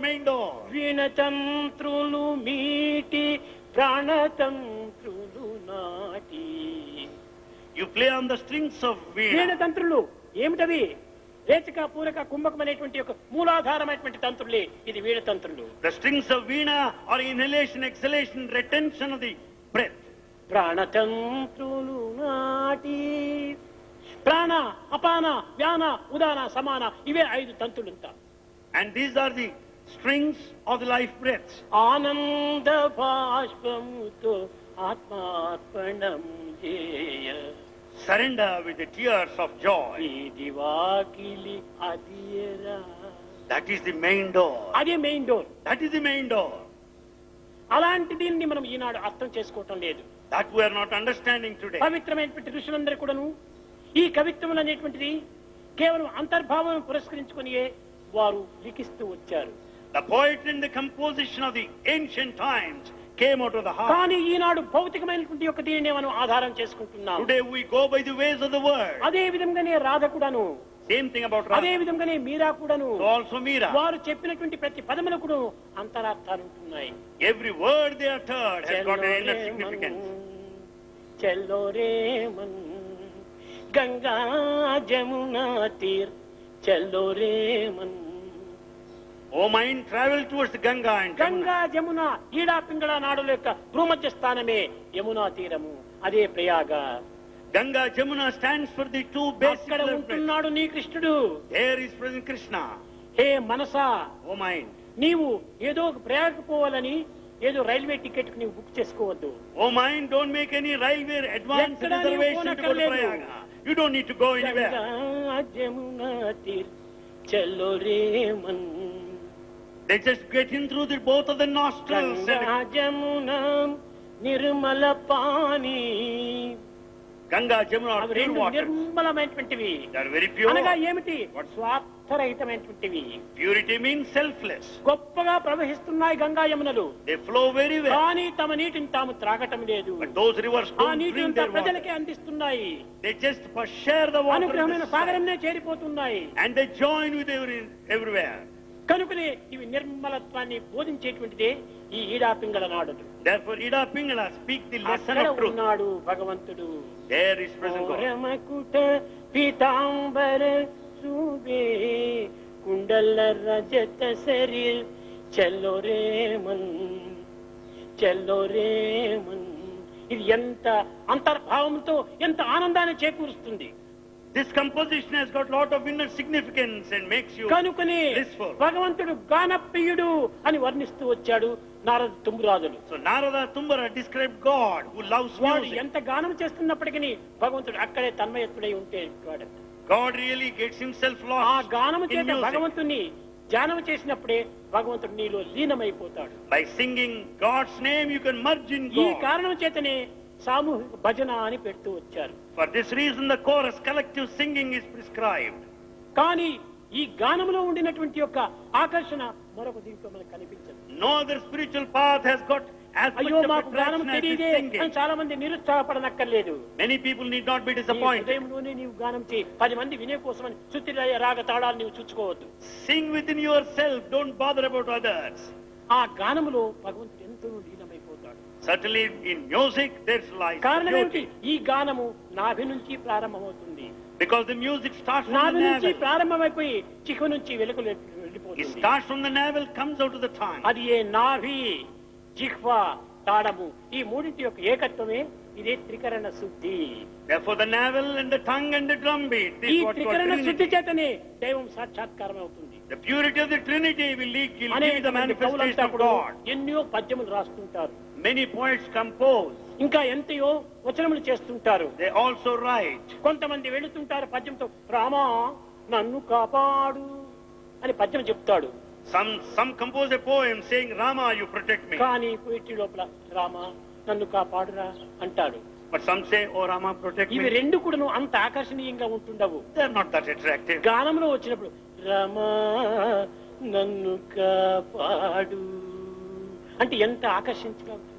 main door. వీణతంత్రులు మీటి ప్రాణతంత్రులు నాటి. You play on the strings of veena. వీణతంత్రులు ఏమిటవి? రేచక పూరక కుంభకం అనేటువంటి ఒక మూలాధారమైనటువంటి తంత్రులే ఇది వీణతంత్రులు. The strings of veena are inhalation, exhalation, retention of the breath. ప్రాణతంత్రులు నాటి. ప్రాణ, అపాన, వ్యాన, ఉదాన, సమాన ఇవే 5 తంత్రులంతా. And these are the strings of the life breaths. ఆనంద బాష్పముతో ఆత్మార్పణం చేయ. Surrender with the tears of joy. ఇది వాకిలి అదియరా. That is the main door. అదే main door. That is the main door. అలాంటి దీన్ని మనం ఈనాడు అర్థం చేసుకోవటం లేదు. That we are not understanding today. పవిత్రమైనటువంటి ఋషులందరూ కూడాను ఈ కవిత్వం అనేటువంటిది కేవలం అంతర్భావం పురస్కరించుకుని వారు లిఖిస్తూ వచ్చారు. The poetry and the composition of the ancient times came out of the heart. కానీ ఈనాడు భౌతికమైనటువంటి ఒక దీనిని మనం ఆధారం చేసుకుంటున్నాం. Today we go by the ways of the world. అదే విధంగానే రాధ కూడాను, Same thing about అదే Radha. విధంగానే మీరా కూడాను, So also Meera. వారు చెప్పినటువంటి ప్రతి పదములు కూడా అంతరార్థాలు ఉంటున్నాయి. Every word they uttered has got an inner significance. చల్లో ray Mann Ganga Jamuna తీర్ చల్లో ray Mann. O mind, travel towards the Ganga and Ganga Jamuna. Jamuna ఈడా పింగళ నాడుల యొక్క భూమధ్య స్థానమే యమునా తీరము, అదే Prayag. Ganga, Jamuna stands for the two basic అక్కడ elements. ఉంటున్నాడు నీ కృష్ణుడు. There is present Krishna. Hey Manasa, O mind. నీవు ఏదో ఒక ప్రయాగకు పోవాలని ఏదో రైల్వే టికెట్ నీవు బుక్ చేసుకోవద్దు. O mind, don't make any railway advance ఎక్కడా నీవు reservation to go to పోనక్కర్లేదు. Prayaga. You don't need to go anywhere. Ganga Jamuna తీర్ చల్లో ray Mann. They just get in through both of the nostrils. Ganga Jamuna Nirmala pani. Ganga, Jamuna are అవి pure రెండు waters. నిర్మలమైనటువంటివి. They are very pure. అనగా ఏమిటి? స్వార్థరహితమైనటువంటివి. Purity means selfless. గొప్పగా ప్రవహిస్తున్నాయి Ganga యమునలు. They flow very well. కానీ తమ నీటిని తాము త్రాగటం లేదు. But those rivers ఆ don't నీటిని drink అంతా their water. ప్రజలకే అందిస్తున్నాయి. They just share the water. అనుగ్రహమైన with the సాగరంనే చేరిపోతున్నాయి. and they join with everywhere. కనుకనే ఇవి నిర్మలత్వాన్ని బోధించేటువంటిదే ఈ ఈడా పింగళ నాడులు. Therefore, Ida Pingala speak the lesson అక్కడ of truth. ఉన్నాడు భగవంతుడు. There is present God. రమకుట Pitambara శూభే కుండల రజత శరీర్ చల్లో రే మన్ చల్లో రే మన్. ఇది ఎంత అంతర్భావంతో ఎంత ఆనందాన్ని చేకూరుస్తుంది. This composition has got lot of inner significance and makes you కనుకనే blissful. భగవంతుడు గానప్రియుడు అని వర్ణిస్తూ వచ్చాడు Narada తుంబురాజులు. So Narada Tumbara described God who loves వాడు music. ఎంత గానం చేస్తున్నప్పటికీ భగవంతుడు అక్కడే తన్మయత్తుడై ఉంటే వాడు. God really gets himself ఆ lost గానము in చేత music. భగవంతుని ధ్యానం చేసినప్పుడే భగవంతుడు నీలో లీనమైపోతాడు. By singing God's name, you can merge in ఈ God. కారణం చేతనే సామూహిక భజన అని పెడుతూ వచ్చారు. For this reason, the chorus collective singing is prescribed. కానీ ఈ గానములో ఉండినటువంటి యొక్క ఆకర్షణ మరొక దీంట్లో మనకు కనిపించదు. No other spiritual path has got as much అయ్యో of మాకు గానం attraction as this తెలియదే అని singing. చాలా మంది నిరుత్సాహపడనక్కర్లేదు. Many people need not be నీ disappointed. హృదయంలోనే నీవు గానం చేయి. 10 మంది వినే కోసమని శృతి రాగ తాళాలు నీవు చూసుకోవద్దు. Sing within yourself. Don't bother about others. ఆ గానములో భగవంతుడు ఎంతో లీనమైపోతాడు. Certainly, in music, there's life. కారణం ఏమిటి? ఈ గానము నాభి నుంచి ప్రారంభమవుతుంది. Because the music starts from నాభి the నుంచి navel. ప్రారంభమైపోయి చిక్కు నుంచి వెలుగులు It వెళ్ళిపోతుంది. starts from the navel, comes out of the tongue. అది ఏ నాభి, జిహ్వ, తాళము ఈ మూడింటి యొక్క ఏకత్వమే ఇదే త్రికరణ శుద్ధి. Therefore, the navel and the tongue and the drumbeat ఈ is what త్రికరణ called శుద్ధి Trinity. చేతనే దైవం సాక్షాత్కారం అవుతుంది. The purity of the Trinity will give the అనేక manifestation కవులంతా of కూడా God. ఎన్నో పద్యములు రాస్తుంటారు. Many poets compose. ఇంకా ఎంతయో వచనములు చేస్తుంటారు. They also write. కొంతమంది వెళుతుంటారు పద్యంతో, రామా నన్ను కాపాడు అని పద్యం చెప్తాడు. Some compose a poem saying, Rama, you protect me. కానీ పోయిట్రీ లోపల రామా నన్ను కాపాడురా అంటాడు. But some say, oh Rama, protect ఇవి me. రెండు కూడా అంత ఆకర్షణీయంగా ఉంటుండవు. They're not that attractive. గానంలో వచ్చినప్పుడు రామా నన్ను కాపాడు అంటే ఎంత ఆకర్షించగా ఉంటుంది.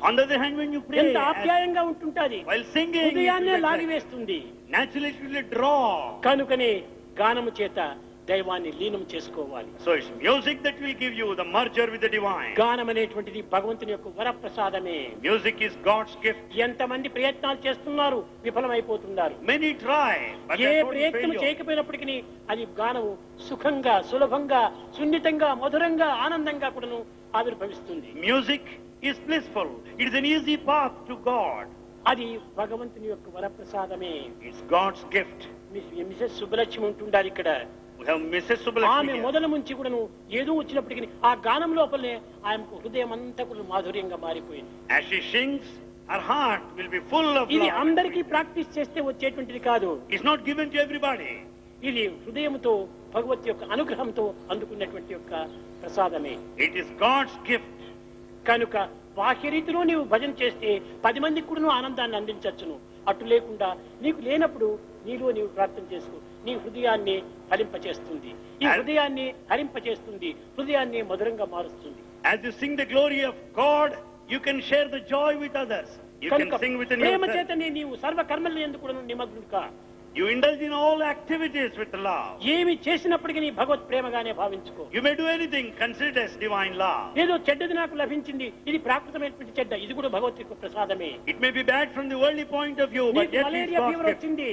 On the other hand, when you pray, ఎంత ఆప్యాయంగా ఉంటుంటది. while singing, హృదయాన్నే it will లాగివేస్తుంది. naturally it will draw. కనుకనే గానము చేత దైవాన్ని లీనం చేసుకోవాలి. So it's music that will give you the merger with the divine. గానం అనేటువంటిది భగవంతుని యొక్క వరప్రసాదమే. Music is God's gift. ఎంతమంది ప్రయత్నాలు చేస్తున్నారు, విఫలమైపోతున్నారు. Many try, but A they are ప్రయత్నం failure. చేయకపోయినప్పటికీ అది గానము సుఖంగా, సులభంగా, సున్నితంగా, మధురంగా, ఆనందంగా కూడాను ఆవిర్భవిస్తుంది. Music is blissful. It is an easy path to God. అది భగవంతుని యొక్క వరప్రసాదమే. It's God's gift. Mrs Subbalakshmi ఉంటుండారు ఇక్కడ. We have Mrs. ఆమె Subbalakshmi here. మొదల నుంచి కూడాను ఏదో వచ్చినప్పటికీ ఆ గానం లోపలనే ఆమెకు హృదయం అంతా కూడా మాధుర్యంగా మారిపోయింది. As she sings, her heart will be full of ఇది love. అందరికీ ప్రాక్టీస్ చేస్తే వచ్చేటువంటిది కాదు. It's not given to everybody. ఇది హృదయంతో భగవత్ యొక్క అనుగ్రహంతో అందుకున్నటువంటి యొక్క ప్రసాదమే. It is God's gift. కనుక బాహ్య రీతిలో నీవు భజన చేస్తే 10 మందికి కూడా నువ్వు ఆనందాన్ని అందించవచ్చును. అటు లేకుండా నీకు లేనప్పుడు నీలో నీవు ప్రార్థన చేసుకో. నీ హృదయాన్ని హరింపచేస్తుంది, ఈ హృదయాన్ని హరింపచేస్తుంది, హృదయాన్ని మధురంగా మారుస్తుంది. As you sing the glory of God, you can share the joy with others. You can కనుక sing within ప్రేమ yourself. చేతనే నీవు సర్వ కర్మల యందు కూడా నిమగ్నుడు కా. You indulge in all activities with love. ఏమి చేసినప్పటికీ నీ భగవత్ ప్రేమగానే భావించుకో. You may do anything, consider it as divine love. ఏదో చెడ్డది నాకు లభించింది, ఇది ప్రాకృతమైనటువంటి చెడ్డ, ఇది కూడా భగవత్ యొక్క ప్రసాదమే. It may be bad from the worldly point of view, but నీకు yet it's malaria God's fever gift. వచ్చింది,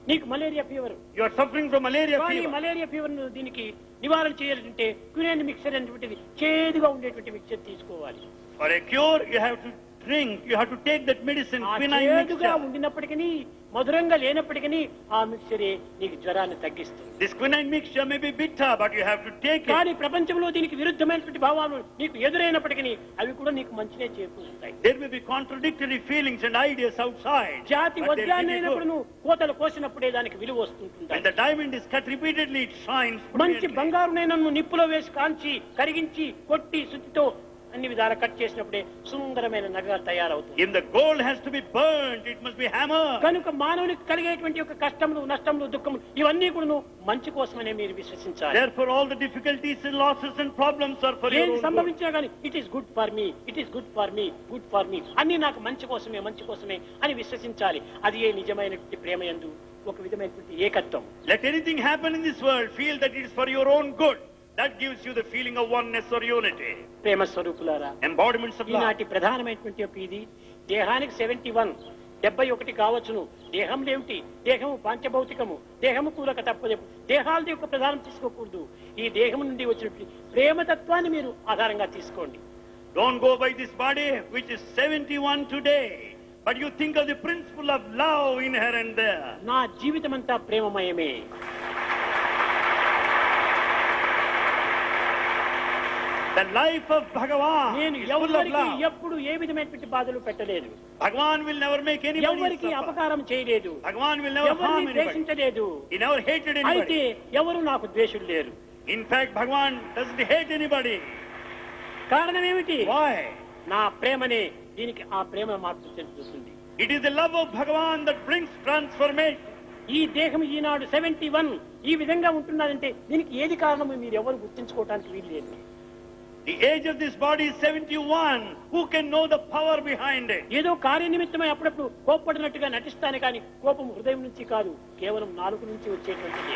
నీకు malaria fever. You are suffering from malaria కానీ fever. మలేరియా ఫీవర్ దీనికి నివారణ చేయాలంటే క్వినైన్ మిక్సర్ అనేటువంటిది చేదుగా ఉండేటువంటి మిక్సర్ తీసుకోవాలి. For a cure, you have to drink, you have to take that medicine, ఆ quinine చేదుగా mixture. ఉండినప్పటికీ, మధురంగా లేనప్పటికీ ఆ మిక్సరే నీకు జ్వరాన్ని తగ్గిస్తుంది. This quinine mixture may be bitter, but you have to take it. కానీ ప్రపంచంలో దీనికి విరుద్ధమైనటువంటి భావాలు నీకు ఎదురైనప్పటికీ అవి కూడా నీకు మంచినే చేకూరుస్తాయి. There may be contradictory feelings and ideas outside. జాతి but they'll వద్యాన్ని give you అయినప్పుడు good. నువ్వు కోతలు కోసినప్పుడే దానికి విలువ When వస్తుంటుంది. the diamond is cut repeatedly, it shines మంచి brilliantly. బంగారునైనా నువ్వు నిప్పులో వేసి కాంచి, కరిగించి, కొట్టి, శుద్ధితో అన్ని విధాలా కట్ చేసినప్పుడే సుందరమైన నగగా తయారవుతుంది. If the gold has to be burnt, it must be hammered. కనుక మానవునికి కలిగేటువంటి యొక్క కష్టములు, నష్టములు, దుఃఖములు ఇవన్నీ కూడా నువ్వు మంచి కోసమనే మీరు విశ్వసించాలి. Therefore, all the difficulties and losses and problems are for your ఏది own good. సంభవించినా కానీ it is good for me, it is good for me, good for me అన్ని నాకు మంచి కోసమే, మంచి కోసమే అని విశ్వసించాలి. అది ఏ నిజమైనటువంటి ప్రేమ యందు ఒక విధమైనటువంటి ఏకత్వం. Let anything happen in this world, feel that it is for your own good. That gives you the feeling of oneness or unity. ప్రేమ స్వరూపులారా, Embodiments of love. ఈనాటి ప్రధానమైనటువంటి యొక్క ఇది దేహానికి 71 కావచ్చును. దేహం ఏమిటి? దేహము పంచభౌతికము, దేహము కూలక తప్పదు. దేహాలది యొక్క ప్రధానం తీసుకోకూడదు. ఈ దేహం నుండి వచ్చినటువంటి ప్రేమతత్వాన్ని మీరు ఆధారంగా తీసుకోండి. Don't go by this body, which is 71 today, but you think of the principle of love inherent there. నా జీవితం అంతా ప్రేమమయమే. The life of Bhagavan నేను is full of ఎవరికి love. ఎప్పుడు ఏ విధమైనటువంటి బాధలు పెట్టలేదు, Bhagavan will never make anybody ఎవరికి suffer. అపకారం చేయలేదు, Bhagavan will never harm ఎవరిని anybody. ద్వేషించలేదు. He never hated అయితే anybody. ఎవరు నాకు ద్వేషులు లేరు. In fact, Bhagavan doesn't hate anybody. కారణం ఏమిటి? Why? నా ప్రేమనే దీనికి ఆ ప్రేమ మార్పు చెందుతుంది. It is the love of Bhagavan that brings transformation. ఈ దేహం ఈనాడు 71 ఈ విధంగా ఉంటున్నదంటే దీనికి ఏది కారణమో మీరు ఎవరు గుర్తించుకోవటానికి వీలు లేదు. The age of this body is 71. Who can know the power behind it? ఏదో కార్యనిమిత్తమై అప్పుడప్పుడు కోప్పడినట్టుగా నటిస్తానే కానీ కోపం హృదయం నుంచి కాదు, కేవలం నాలుగు నుంచి వచ్చేటువంటిది.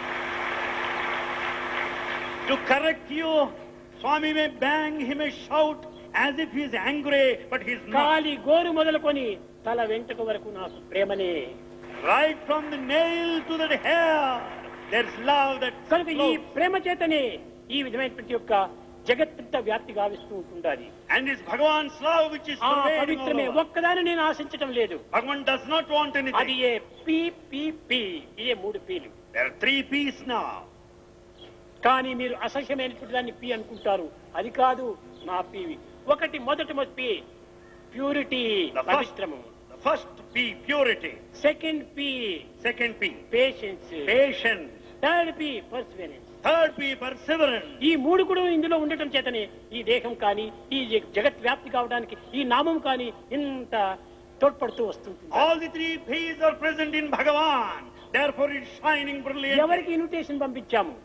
To correct you, Swami may bang, he may shout as if he is angry, but he is not. కాలి గోరు మొదలుకొని తల వెంట్రుక వరకు నాకు ప్రేమనే. Right from the nail to the hair, there's love that కనుక ఈ flows. ప్రేమ చేతనే ఈ విధమైనటువంటి యొక్క జగత్తంతా వ్యాప్తి గావిస్తూ ఉంటుండాలి. And it's Bhagavan's love which is ఆ pervading all పవిత్రమే. over. ఒక్కదాన్ని నేను ఆశించటం లేదు. Bhagavan does not want అది anything. A P P P ఇదే 3 peel. There are 3 P's now. కానీ మీరు అసహ్యమైనటువంటి దాన్ని పి అనుకుంటారు. అది కాదు నా పివి. మొదటి పి ప్యూరిటీ, పవిత్రము. The first P, purity. Second P Second P, patience. patience. Third P Perseverance. Third P, perseverance. ఈ 3 కూడా ఇందులో ఉండటం చేతనే ఈ దేహం కానీ ఈ జగత్ వ్యాప్తి కావడానికి ఈ నామం కానీ ఇంత తోడ్పడుతూ వస్తుంది. All the 3 P's are present in Bhagavan. Therefore it's shining brilliantly. ఎవరికి invitation పంపించాము?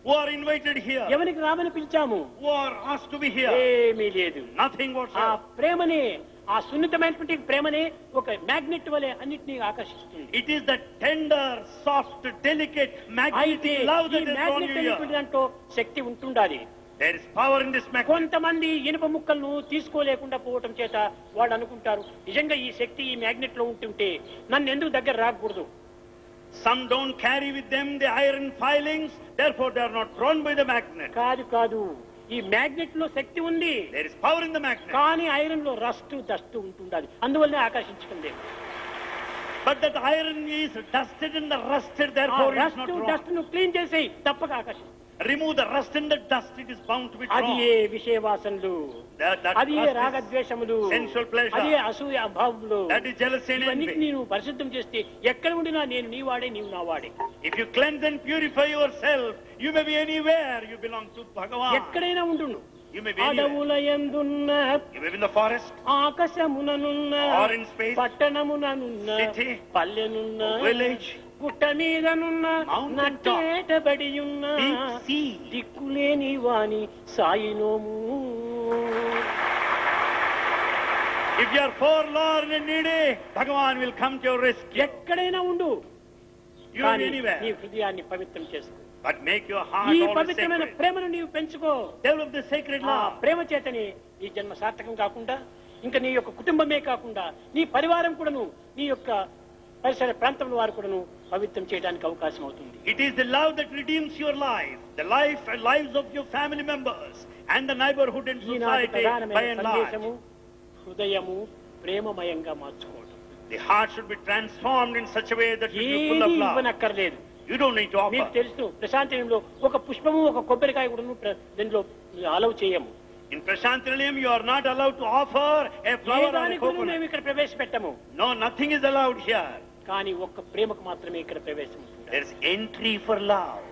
Who are invited here? ఎవరికి రామని పిలిచాము? Who are asked to be here? ఏమీ లేదు. Nothing ఆ whatsoever. ప్రేమనే ఆ సున్నితమైనటువంటి ప్రేమనే ఒక మ్యాగ్నెట్ వలె అన్నిటినీ ఆకర్షిస్తుంది. It is the tender, soft, delicate, అయితే magnetic love ఈ that is drawn magnet you here. అనేటువంటి దాంట్లో శక్తి ఉంటుండాలి. There is power in this magnet. కొంతమంది ఇనుప ముక్కలను తీసుకోలేకుండా పోవటం చేత వాళ్ళు అనుకుంటారు, నిజంగా ఈ శక్తి ఈ మ్యాగ్నెట్ లో ఉంటుంటే నన్ను ఎందుకు దగ్గర రాకూడదు. Some don't carry with them the iron filings, therefore they are not drawn by the magnet. కాదు కాదు, ఈ మ్యాగ్నెట్ లో శక్తి ఉంది, There is power in the magnet. కానీ ఐరన్ లో రస్ట్ డస్ట్ ఉంటుండాలి, అందువల్లనే ఆకర్షించుకుంది. But that iron is dusted and the rusted, therefore it is rust not drawn. Dust ను క్లీన్ చేసి తప్పక ఆకర్షిస్తుంది. Remove the rust and the dust, it is bound to be అది drawn. A విషయవాసనలు, That అది ఏ rust is రాగద్వేషములు, sensual pleasure. అది ఏ అసూయ అభావములు, That is jealousy and ఇవన్నిటిని envy. నేను పరిశుద్ధం చేస్తే ఎక్కడ ఉండినా నేను నీ వాడే, నీవు నా వాడే. If you cleanse and purify yourself, you may be anywhere. You belong to Bhagavan. ఎక్కడైనా ఉండును. You may be anywhere. అడవుల యందున్న, You may be in the forest, ఆకాశముననున్న, or in space, పట్టణముననున్న, city, పల్లెనున్న, village, గుట్ట మీదనున్న, mountain top, నట్టేటబడి ఉన్న, deep sea. దిక్కులేని వాణి సాయినోము. If you are forlorn and needy, Bhagavan will come to your rescue. ఎక్కడైనా ఉండు, You are కానీ నీ anywhere. హృదయాన్ని పవిత్రం చేసుకో. But make your heart ఈ always పవిత్రమైన sacred. ప్రేమను నీవు పెంచుకో. Develop the sacred ఆ love. ప్రేమ చేతని ఈ జన్మ సార్థకం కాకుండా, ఇంకా నీ యొక్క కుటుంబమే కాకుండా నీ పరివారం కూడాను, నీ యొక్క పరిసర ప్రాంతంలో వారు కూడాను పవిత్రం చేయడానికి అవకాశం అవుతుంది. It is the love that redeems your life, the life and lives of your family members and the neighborhood and ఈనాటి society by ప్రధానమైన and large. సందేశము హృదయము ప్రేమమయంగా మార్చుకోవడం. The heart should be transformed in such a way that it will be full ఏది of love. ఇవ్వనక్కర్లేదు. You don't need to మీకు offer. తెలుసు, ప్రశాంతంలో ఒక పుష్పము ఒక కొబ్బరికాయ కూడాను దీనిలో అలౌ చేయము. In Prashantilayam, you are not allowed to offer a A flower or a దానికి కూడా coconut. మేము ఇక్కడ ప్రవేశపెట్టము. No, nothing is allowed here. కానీ ఒక్క ప్రేమకు మాత్రమే ఇక్కడ ప్రవేశం ఉంటుంది. There is entry for love.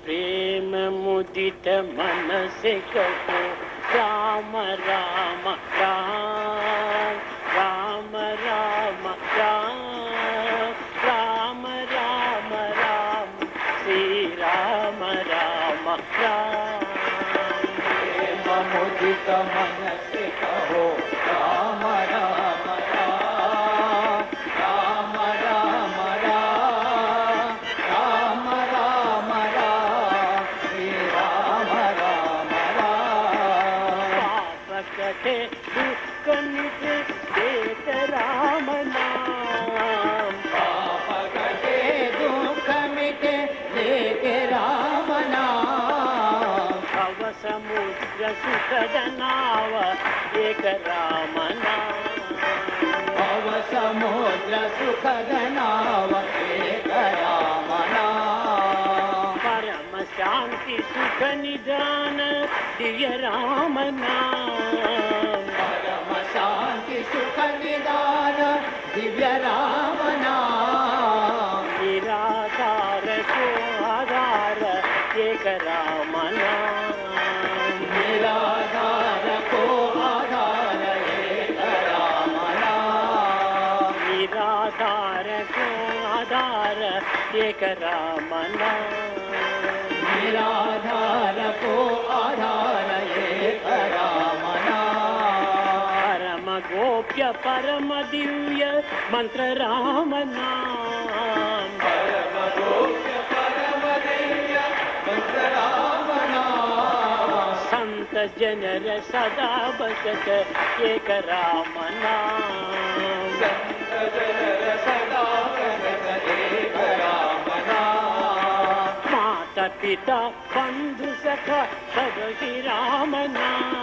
ప్రేమ ముదిత మనసే కహో రామ రామ రామ రామ రామ రామ రామ రామ శ్రీ రామ రామ రామ. ప్రేమ ముదిత మనసే కహో రామ రామ రామ రామ రామ రామ రామ శ్రీ రామ రామ రామ. పాప కటే దుఃఖ మిటే దేత రామ నామ. పాప కటే దుఃఖ మిటే లేకే రామ నామ. భవ సముద్ర సుఖద నావ ఏక రామ నామ. భవ సముద్ర సుఖద నావ ఏక రామ నామ. పరమ శాంతి సుఖ నిదాన దివ్య రామ నామ. పరమ శాంతి సుఖ నిదాన దివ్య రామ నామ. నిరాధార కో ఆధార ఏక రామ నామ. నిరాధార కో ఆధార ఏక రామ నామ. నిరాధార కో ఆధార ఏక రామ నామ. నిరాధార కో ఆధార ఏక రామ నామ. పరమ గోప్య పరమ దివ్య మంత్ర రామ నామ. పరమ గోప్య పరమ దివ్య మంత్ర రామ నామ. సంత జనర సదా బసత ఏక రామ నామ. సంత జనర సదా వసత ఏక రామ నామ. మాత పిత బంధు సఖ సదహి రామ నామ.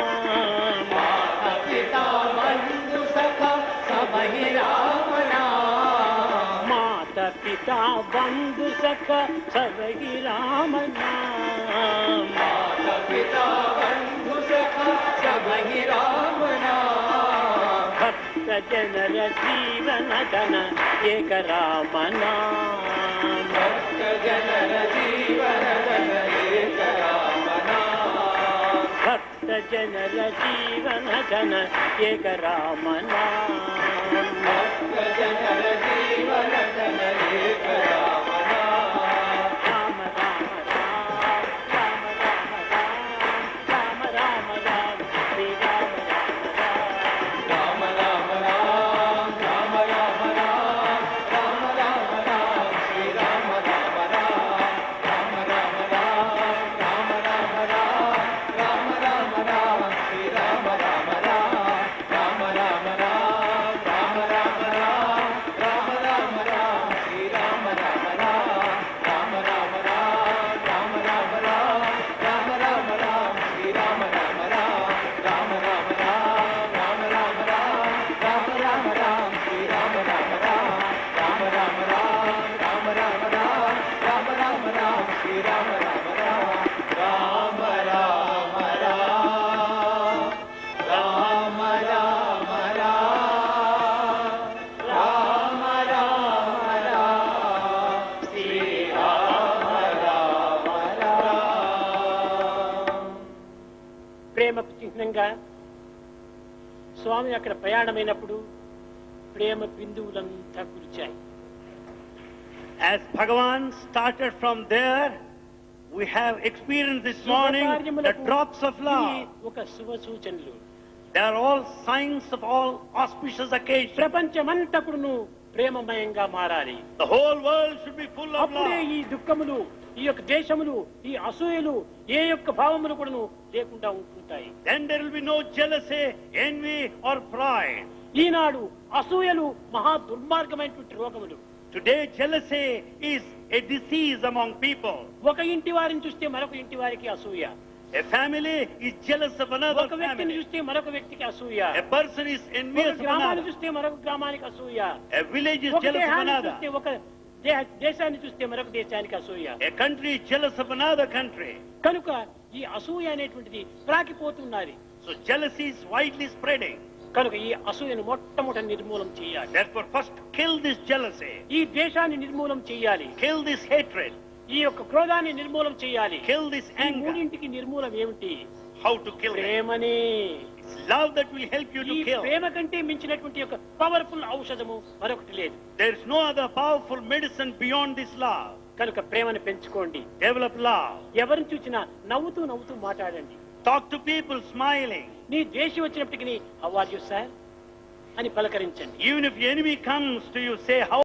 మాత పితా బంధు సఖ సభి రామ నామ. మాత పిత బంధు సఖ సదహి రామ నామ. మాత పితా బంధు సఖ సభి రామ నామ. భక్త జనర జీవన ధన ఏక రామ నామ. భక్త జనర జీవన ధన ఏక రామ నామ. భక్త జనర జీవన ధన ఏక రామ నామ. భక్త జనర జీవన ధన ఏక రామ నామ. రామ రామ రామ రామ రామ రామ రామ రామ రామ శ్రీ రామ రామ రామ. ప్రేమకు చిహ్నంగా స్వామి అక్కడ ప్రయాణమైనప్పుడు ప్రేమ బిందువులంతా కురిచాయి. As Bhagavan started from there, we have experienced this morning the drops of ఇవి love. ఒక శుభ సూచనలు. They are all signs of all auspicious occasions. ప్రపంచమంతకుడును ప్రేమమయంగా మారాలి. The whole world should be full of అప్పుడే love. ఈ దుఃఖములు, ఈ యొక్క దేశములు, ఈ అసూయలు, ఏ యొక్క భావములు కూడాను లేకుండా ఉంటుంటాయి. Then there will be no jealousy, envy or pride. ఈనాడు అసూయలు మహా దుర్మార్గమైనటువంటి రోగములు. Today jealousy is a disease among people. ఒక ఇంటి వారిని చూస్తే మరొక ఇంటి వారికి అసూయ, A family is jealous of another ఒక వ్యక్తిని family. చూస్తే మరొక వ్యక్తికి అసూయ, A person is ఒక envious of గ్రామాన్ని another. చూస్తే మరొక గ్రామానికి అసూయ, A village is ఒక jealous of దేహాన్ని another. చూస్తే ఒక దేశాన్ని చూస్తే మరొక దేశానికి అసూయ. A country is jealous of another country. కనుక ఈ అసూయ అనేటువంటిది ప్రాకిపోతున్నది. So jealousy is widely spreading. కనుక ఈ అసూయను మొట్టమొదటి నిర్మూలం చేయాలి. Therefore first kill this jealousy. ఈ ద్వేషాన్ని నిర్మూలం చేయాలి. Kill this hatred. ఈ యొక్క క్రోధాన్ని నిర్మూలం చేయాలి. Kill this ఈ anger. మూడింటికి నిర్మూలం ఏమిటి? How to kill them? ప్రేమనే. It's love that will help you ఈ to kill. ప్రేమ కంటే మించినటువంటి యొక్క పవర్ఫుల్ ఔషధము మరొకటి లేదు. There is no other powerful medicine beyond this love. కనుక ప్రేమను పెంచుకోండి. Develop love. ఎవరిని చూసినా నవ్వుతూ నవ్వుతూ మాట్లాడండి. Talk to people smiling. నీ ద్వేషి వచ్చినప్పటికీ హౌ ఆర్ యు సార్ అని పలకరించండి. Even if the enemy comes to you, say, how